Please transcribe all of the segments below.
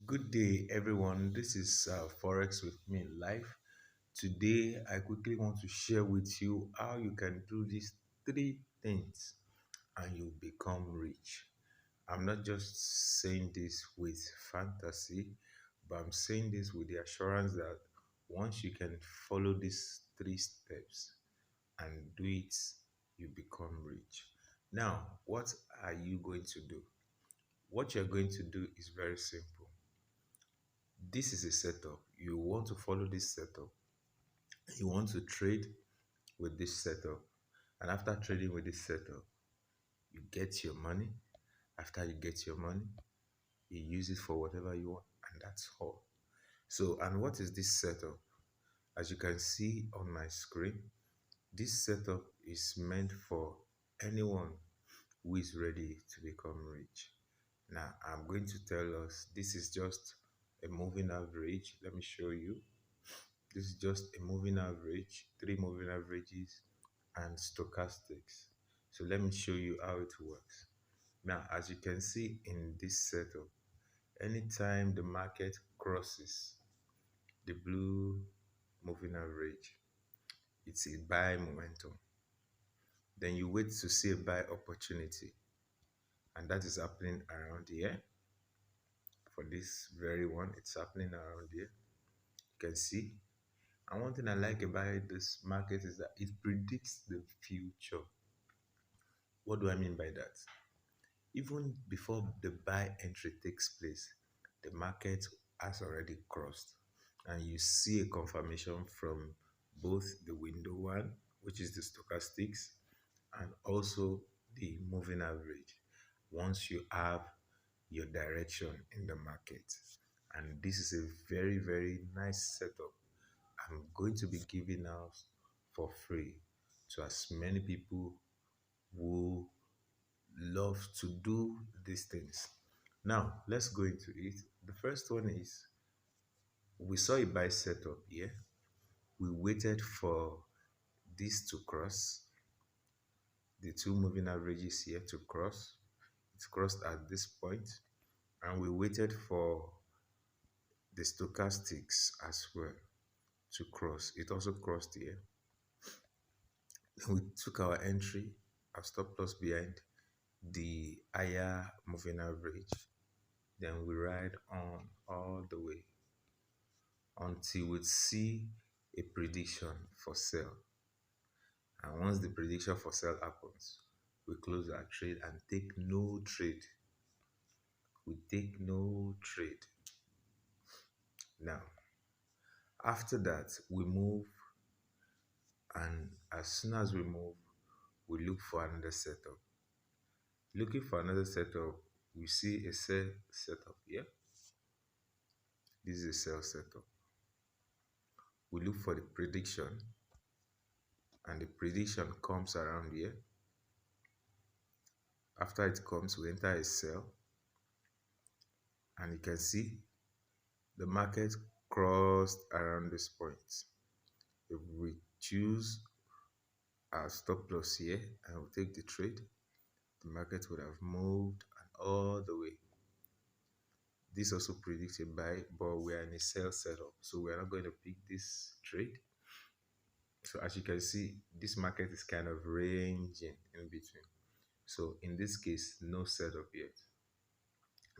Good day, everyone. This is Forex with me live. Today, I quickly want to share with you how you can do these three things and you become rich. I'm not just saying this with fantasy, but I'm saying this with the assurance that once you can follow these three steps and do it, you become rich. Now, what are you going to do? What you're going to do is very simple. This is a setup. You want to follow this setup. You want to trade with this setup. And after trading with this setup, you get your money. After you get your money, you use it for whatever you want. And that's all. So, and what is this setup? As you can see on my screen, this setup is meant for anyone who is ready to become rich. Now, I'm going to tell us this is just a moving average. Let me show you. This is just a moving average, three moving averages, and stochastics. So let me show you how it works. Now, as you can see in this setup, anytime the market crosses the blue moving average, it's a buy momentum. Then you wait to see a buy opportunity, and that is happening around here. For this very one, it's happening around here. You can see. And one thing I like about this market is that it predicts the future. What do I mean by that? Even before the buy entry takes place, the market has already crossed. And you see a confirmation from both the window one, which is the stochastics, and also the moving average once you have your direction in the market. And this is a very, very nice setup. I'm going to be giving out for free to as many people who love to do these things. Now, let's go into it. The first one is we saw a buy setup here. We waited for this to cross, the two moving averages here to cross. It crossed at this point, and we waited for the stochastics as well to cross. It also crossed here. Then we took our entry, our stop loss behind the higher moving average. Then we ride on all the way until we see a prediction for sell. And once the prediction for sell happens, we close our trade and take no trade. We take no trade. Now, after that, we move, and as soon as we move, we look for another setup. Looking for another setup, we see a sell setup here. This is a sell setup. We look for the prediction, and the prediction comes around here. After it comes, we enter a sell, and you can see the market crossed around this point. If we choose our stop loss here and we take the trade, the market would have moved and all the way. This also predicts a buy, but we are in a sell setup, so we are not going to pick this trade. So as you can see, this market is kind of ranging in between. So in this case, no setup yet.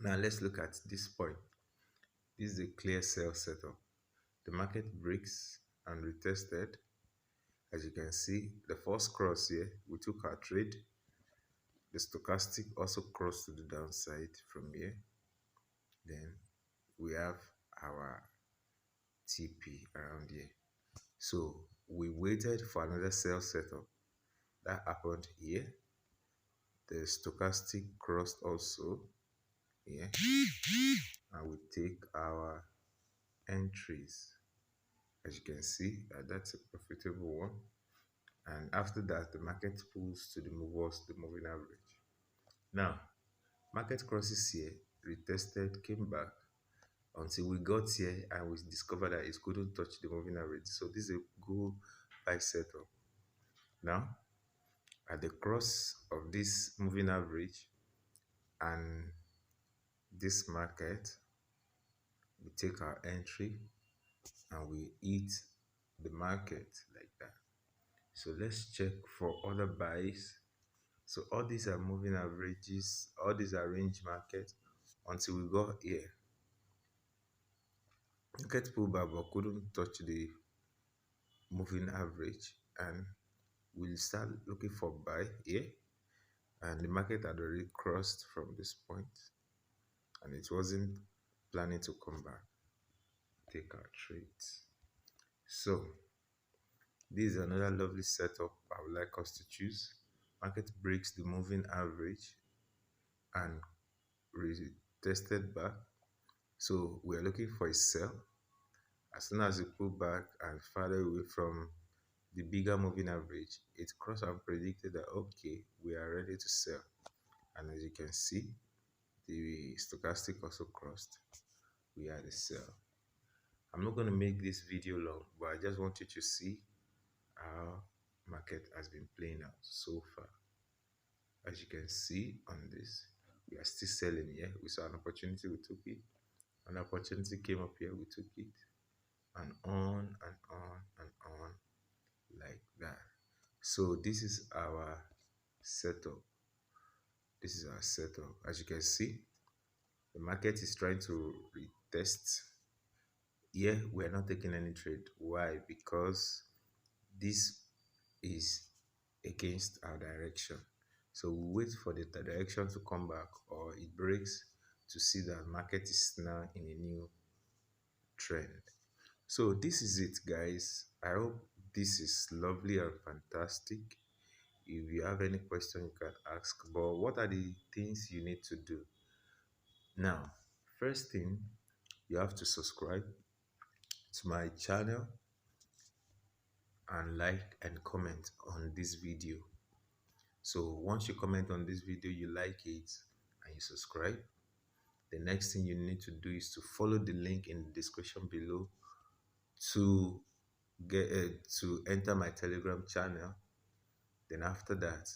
Now let's look at this point. This is a clear sell setup. The market breaks and retested. As you can see, the first cross here, we took our trade. The stochastic also crossed to the downside from here. Then we have our TP around here. So we waited for another sell setup. That happened here. The stochastic crossed also here. And we take our entries. As you can see, that's a profitable one. And after that, the market pulls to the moving average. Now, market crosses here, retested, came back until we got here and we discovered that it couldn't touch the moving average. So this is a good buy setup. Now, at the cross of this moving average and this market, We take our entry and we hit the market like that. So let's check for other buys. So all these are moving averages, all these are range market until we got here. Market pullback but couldn't touch the moving average, and we'll start looking for buy here. And the market had already crossed from this point and it wasn't planning to come back. Take our trades. So this is another lovely setup I would like us to choose. Market breaks the moving average and tested back. So we are looking for a sell. As soon as it pull back and farther away from the bigger moving average, it crossed and predicted that okay, we are ready to sell. And as you can see, the stochastic also crossed. We had a sell. I'm not going to make this video long, but I just want you to see how market has been playing out so far. As you can see on this, we are still selling here. We saw an opportunity, we took it. An opportunity came up here, we took it, and on and on and on like that. So this is our setup. This is our setup. As you can see, the market is trying to retest. Here we are not taking any trade. Why? Because this is against our direction. So we wait for the direction to come back or it breaks to see that market is now in a new trend. So this is it, guys. I hope this is lovely and fantastic. If you have any question, you can ask. But what are the things you need to do? Now, first thing, you have to subscribe to my channel and like and comment on this video. So once you comment on this video, you like it and you subscribe, the next thing you need to do is to follow the link in the description below to get to enter my Telegram channel. Then after that,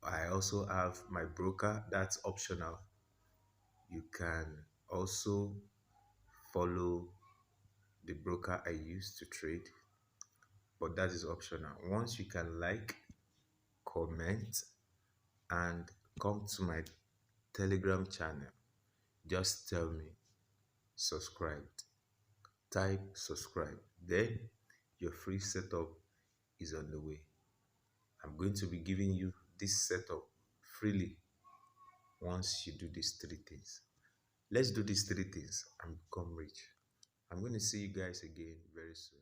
I also have my broker. That's optional. You can also follow the broker I use to trade, but that is optional. Once you can like, comment, and come to my Telegram channel, just tell me subscribed. Type subscribe. Then your free setup is on the way. I'm going to be giving you this setup freely once you do these three things. Let's do these three things and become rich. I'm going to see you guys again very soon.